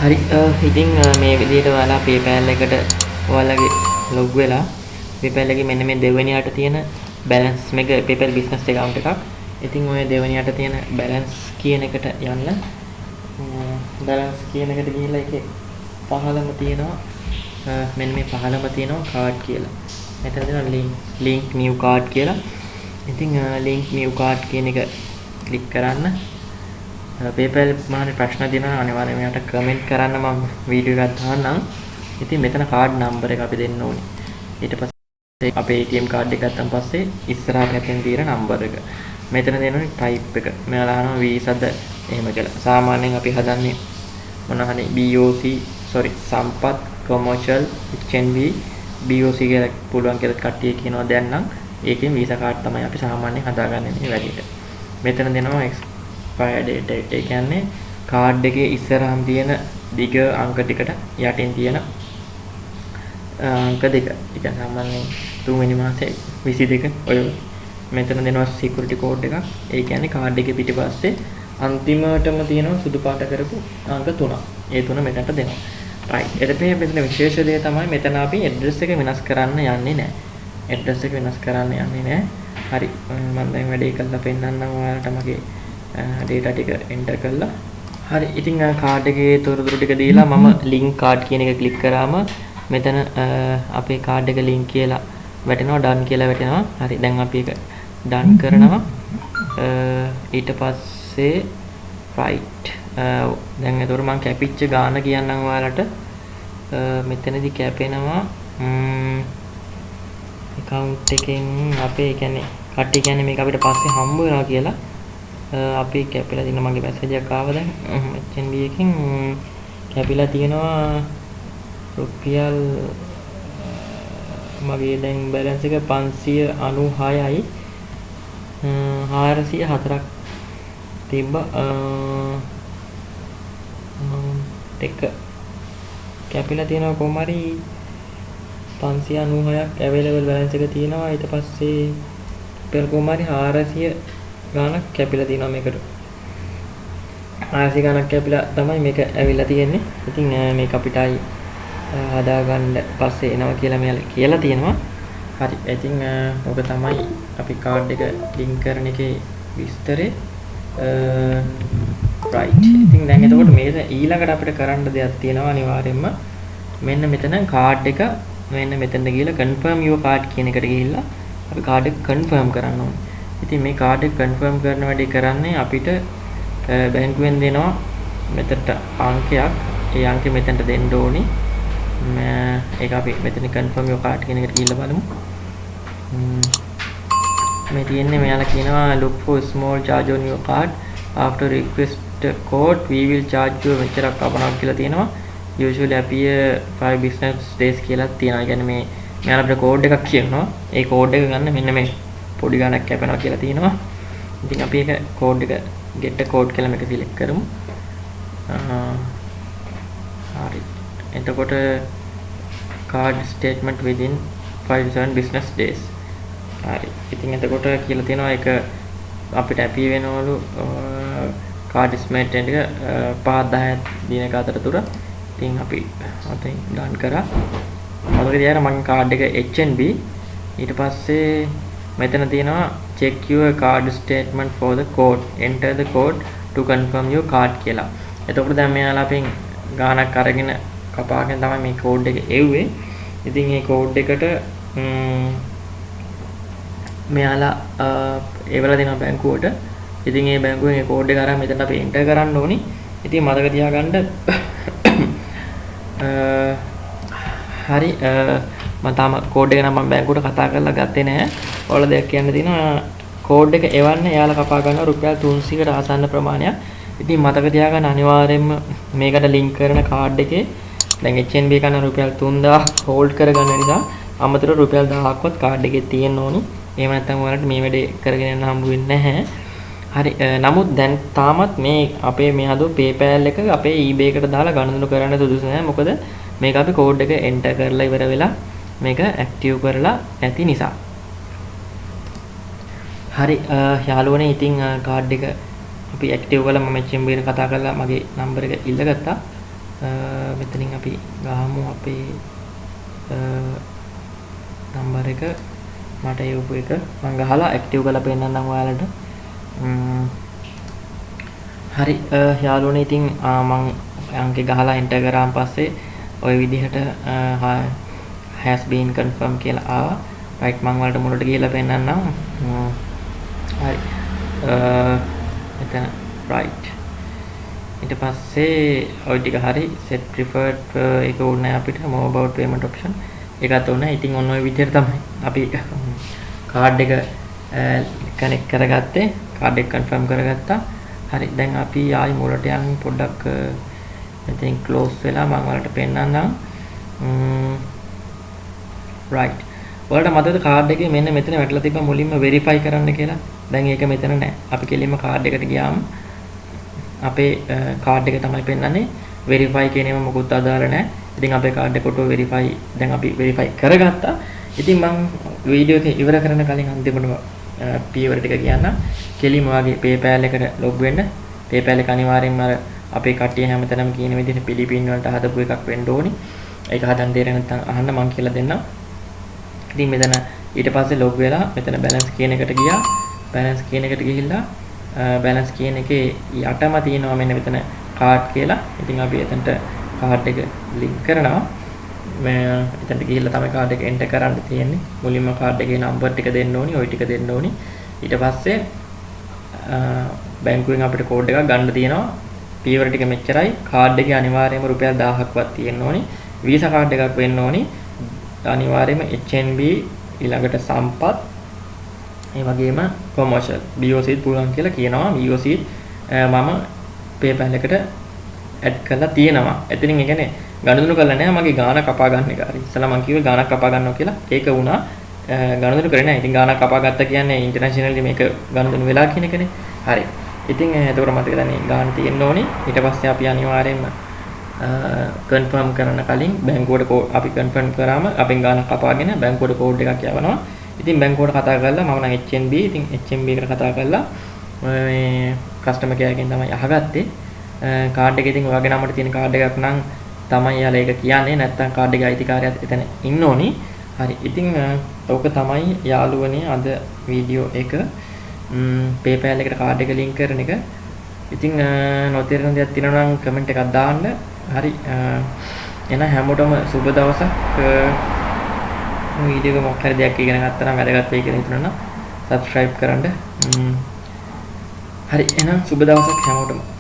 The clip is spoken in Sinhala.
හරි ඉතින් මේ විදිහට ඔයාලා PayPal එකට ඔයාලගේ ලොග් වෙලා PayPal එකේ මෙන්න මේ දෙවෙනියට තියෙන balance මේක PayPal business account එකක්. ඉතින් ඔය දෙවෙනියට තියෙන balance කියන එකට යන්න. balance කියන එකට ගිහිල්ලා ඒකේ පහළම තියෙනවා මෙන්න මේ පහළම තියෙනවා card කියලා. මෙතන තියෙනවා link new card කියලා. ඉතින් link new card කියන එක ක්ලික් කරන්න. PayPal මානේ ප්‍රශ්න දෙනවා අනිවාර්යයෙන් මෙයාට කමෙන්ට් කරන්න මම වීඩියෝ එකක් දාන්නම්. ඉතින් මෙතන කාඩ් නම්බර් එක අපි දෙන්න ඕනේ. ඊට පස්සේ අපේ ATM කාඩ් එක ගත්තන් පස්සේ ඉස්සරහට පැත්තෙන් තියෙන නම්බර් එක. මෙතන දෙනෝනේ ටයිප් එක. මෙයාලා අහනවා වීසාද එහෙම කියලා. සාමාන්‍යයෙන් අපි හදන්නේ මොනවා හරි සම්පත් කොමර්ෂල් HNB BOC කියලා පුළුවන් කියලා කට්ටිය කියනවා දැන් නම් ඒකෙන් වීසා කාඩ් තමයි අපි සාමාන්‍යයෙන් හදාගන්නේ මේ වැඩේට. මෙතන දෙනවා expiry date ඒ කියන්නේ කාඩ් එකේ ඉස්සරහම තියෙන දිග අංක ටිකට යටින් තියෙන අංක දෙක. ඒ කියන්නේ සාමාන්‍යයෙන් 3 වෙනි මාසේ 22 ඔය මෙතන දෙනවා security code එකක්. ඒ කියන්නේ කාඩ් එකේ පිටිපස්සේ අන්තිමටම තියෙනවා සුදු පාට කරපු අංක 3. ඒ තුන මෙතනට දෙනවා. right. ඊට මෙතන විශේෂ දේ තමයි මෙතන අපි address එක වෙනස් කරන්න යන්නේ නැහැ. address එක වෙනස් කරන්න යන්නේ නැහැ. හරි. මම දැන් වැඩේ කරලා පෙන්නන්නම් ඔයාලට මගේ data ටික enter කරලා. හරි. ඉතින් කාඩ් එකේ තොරතුරු ටික දීලා මම link card කියන එක click කරාම මෙතන අපේ කාඩ් එක link කියලා වැටෙනවා done කියලා වැටෙනවා. හරි. දැන් අපි ඒක done කරනවා. ඊට පස්සේ right. දැන් ඒතර මම කැපිච්ච ගාන කියන්නම් ඔයාලට. මෙතනදී කැපෙනවා account එකෙන් අපේ කියන්නේ කට්ටිය කියන්නේ මේක අපිට පස්සේ හම්බ වෙනවා කියලා. අපි කැපිලා තියෙන මගේ මැසේජ් එකක් ආවා දැන් HNB එකෙන් කැපිලා තියෙනවා රුපියල් මගේ දැන් බැලන්ස් එක 596යි 404ක් තිබ්බා ටික කැපිලා තියෙනවා කොහොම හරි 596ක් available balance එක තියෙනවා. ඊට පස්සේ රුපියල් කොහොම හරි 400 ගාණක් කැපිලා තියෙනවා මේකට. 400 ගාණක් කැපිලා තමයි මේක ඇවිල්ලා තියෙන්නේ. ඉතින් මේක අපිටයි හදාගන්න පස්සේ එනවා කියලා මෙයාලා කියලා තියෙනවා. හරි. ඉතින් ඔක තමයි අපි කාඩ් එක ලින්ක් කරන එකේ විස්තරේ. right. ඉතින් දැන් එතකොට මේක ඊළඟට අපිට කරන්න දෙයක් තියෙනවා අනිවාර්යයෙන්ම. මෙන්න මෙතන කාඩ් එක මෙන්න මෙතනට ගිහලා confirm your card කියන එකට ගිහිල්ලා අපි කාඩ් එක confirm කරන්න ඕනේ. ඉතින් මේ කාඩ් එක confirm කරන වැඩේ කරන්නේ අපිට බැංකුවෙන් දෙනවා මෙතනට අංකයක්. ඒ අංකෙ මෙතනට දෙන්න ඕනේ. ඒක අපි මෙතන confirm your card කියන එකට ගිහිල්ලා බලමු. මේ තියෙන්නේ මෙයාලා කියනවා look for small charge on your card after request code we will charge you මෙච්චරක් අපනවා කියලා තියෙනවා. usually appear 5 business days කියලා තියෙනවා. ඒ කියන්නේ මේ මෙයාලා අපිට code එකක් කියනවා. ඒ code එක ගන්න මෙන්න මේ පොඩි ගණක් කැපෙනවා කියලා තියෙනවා. ඉතින් අපි ඒක code එක get a code කියලා මේක select කරමු. හරි. එතකොට card statement within 5-7 business days. හරි. ඉතින් එතකොට කියලා තියෙනවා ඒක අපිට ඇපි වෙනවලු card statement එක 5-10 දිනක අතරතුර. ඉතින් අපි අතෙන් ඩන් කරා. මතක තියාගන්න මගේ කාඩ් එක HNB. ඊට පස්සේ මෙතන තියෙනවා check your card statement for the code. Enter the code to confirm your card කියලා. එතකොට දැන් මෙයාලා අපෙන් ගාණක් අරගෙන කපාගෙන තමයි මේ කෝඩ් එක එව්වේ. ඉතින් මේ කෝඩ් එකට මෙයාලා ඒවල දෙනවා බැංකුවට. ඉතින් මේ බැංකුවේ මේ කෝඩ් එක අරන් මෙතන අපි එන්ටර් කරන්න ඕනි. ඉතින් මතක තියාගන්න හරි මම තාම කෝඩ් එක නම් මම බැංකුවට කතා කරලා ගත්තේ නැහැ. ඔයාලා දෙයක් කියන්න තියෙනවා කෝඩ් එක එවන්න එයාලා කපා ගන්නවා රුපියල් 300කට ආසන්න ප්‍රමාණයක්. ඉතින් මතක තියාගන්න අනිවාර්යයෙන්ම මේකට ලින්ක් කරන කාඩ් එකේ දැන් HNB කන රුපියල් 3000 හෝල්ඩ් කරගන්න නිසා අමතර රුපියල් 1000ක්වත් කාඩ් එකේ තියෙන්න ඕනි. එහෙම නැත්නම් ඔයාලට මේ වැඩේ කරගෙන යන්න හම්බ වෙන්නේ නැහැ. හරි. නමුත් දැන් තාමත් මේ අපේ මේ හදෝ PayPal එක අපේ eBay එකට දාලා ගණන්දු කරන්න සුදුසු නැහැ. මොකද මේක අපි කෝඩ් එක එන්ටර් කරලා ඉවර වෙලා මේක ඇක්ටිව් කරලා නැති නිසා. හරි යාළුවනේ ඉතින් කාඩ් එක අපි ඇක්ටිව් කළා මම HMB එකට කතා කරලා මගේ නම්බර් එක ඉල්ලගත්තා. මෙතනින් අපි ගහමු අපේ නම්බර් එක මට යොපු එක මම ගහලා ඇක්ටිව් කරලා පෙන්නන්නම් ඔයාලට. හරි යාළුවනේ ඉතින් මම අංකේ ගහලා එන්ටර් කරාන් පස්සේ ওই විදිහට has been confirmed කියලා ආවා. right මම ඔයාලට මුලට ගිහලා පෙන්නන්නම්. හරි මෙතන right ඊට පස්සේ ওই ටික හරි set preferred එක ඕනේ අපිට more about payment option එකත් ඕනේ. ඉතින් ඔන්න ඔය විදිහට තමයි අපි කාඩ් එක කනෙක්ට් කරගත්තේ. කාඩ් එක කන්ෆර්ම් කරගත්තා. හරි දැන් අපි ආයි මුලට යන් පොඩ්ඩක් මෙතෙන් ක්ලෝස් වෙලා මම ඔයාලට පෙන්නන්නම්. right ඔයාලට මතකද කාඩ් එකේ මෙන්න මෙතන වැටලා තිබ්බ මුලින්ම වෙරිෆයි කරන්න කියලා. දැන් ඒක මෙතන නැහැ. අපි කෙලින්ම කාඩ් එකට ගියාම අපේ කාඩ් එක තමයි පෙන්නන්නේ. වෙරිෆයි කියන ඒවා මොකුත් අදාළ නැහැ. ඉතින් අපේ කාඩ් එක ඔටෝ වෙරිෆයි දැන් අපි වෙරිෆයි කරගත්තා. ඉතින් මම වීඩියෝ එක ඉවර කරන කලින් අන්තිමට පියවර ටික කියන්න. කෙලින්ම ඔයාගේ PayPal එකට ලොග් වෙන්න. PayPal එක අනිවාර්යෙන්ම අපේ කට්ටිය හැමතැනම කියන විදිහට පිලිපින් වලට හදපු එකක් වෙන්න ඕනි. ඒක හදන්න දෙයක් නැත්නම් අහන්න මම කියලා දෙන්නම්. ඉතින් මෙතන ඊට පස්සේ ලොග් වෙලා මෙතන balance කියන එකට ගියා. balance කියන එකට ගිහිල්ලා balance කියන එකේ යටම තියෙනවා මෙන්න මෙතන card කියලා. ඉතින් අපි එතනට card එක link කරනවා. එතනට ගිහිල්ලා තමයි card එක enter කරන්න තියෙන්නේ. මුලින්ම card එකේ number ටික දෙන්න ඕනි, ওই ටික දෙන්න ඕනි. ඊට පස්සේ බැංකුවෙන් අපිට code එකක් ගන්න තියෙනවා. පියවර ටික මෙච්චරයි. card එකේ අනිවාර්යයෙන්ම රුපියල් 1000ක්වත් තියෙන්න ඕනි. visa card එකක් වෙන්න ඕනි. අනිවාර්යයෙන්ම HNB ඊළඟට සම්පත් ඒ වගේම කොමර්ෂල් BOC පුළුවන් කියලා කියනවා. BOC මම PayPal එකට ඇඩ් කරලා තියෙනවා. එතනින් ඒ කියන්නේ ගණනුණු කරලා නැහැ. මගේ ගාණ කපා ගන්න එක. හරි. ඉස්සලා මම කිව්වේ ගාණක් කපා ගන්නවා කියලා. ඒක වුණා. ගණනුණු කරේ නැහැ. ඉතින් ගාණක් කපා ගත්ත කියන්නේ ඉන්ටර්නැෂනලි මේක ගණනුණු වෙලා කියන එකනේ. හරි. ඉතින් එතකොට මතක දැනේ ගාණ තියෙන්න ඕනි. ඊට පස්සේ අපි අනිවාර්යයෙන්ම කන්ෆර්ම් කරන කලින් බැංකුවට අපි කන්ෆර්ම් කරාම අපෙන් ගාණක් කපාගෙන බැංකුවට කෝඩ් එකක් යවනවා. ඉතින් බැංකුවට කතා කරලා මම නම් HNB ඉතින් HNB එකට කතා කරලා මේ කස්ටමර් කෙයාර් එකෙන් තමයි අහගත්තේ. කාඩ් එකේ ඉතින් ඔයාගේ නමට තියෙන කාඩ් එකක් නම් තමයි යාලා ඒක කියන්නේ. නැත්නම් කාඩ් එකේ අයිතිකාරයත් එතන ඉන්න ඕනි. හරි. ඉතින් ඕක තමයි යාළුවනේ අද වීඩියෝ එක. PayPal එකට කාඩ් එක link කරන එක. ඉතින් නොතේරෙන දෙයක් තියෙනවා නම් කමෙන්ට් එකක් දාන්න. හරි. එහෙනම් හැමෝටම සුබ දවසක්. වීඩියෝ එක මොකක් හරි දෙයක් ඉගෙන ගත්තා නම් වැදගත් වෙයි කියලා හිතනවා නම් subscribe කරන්න. හරි එහෙනම් සුබ දවසක් හැමෝටම.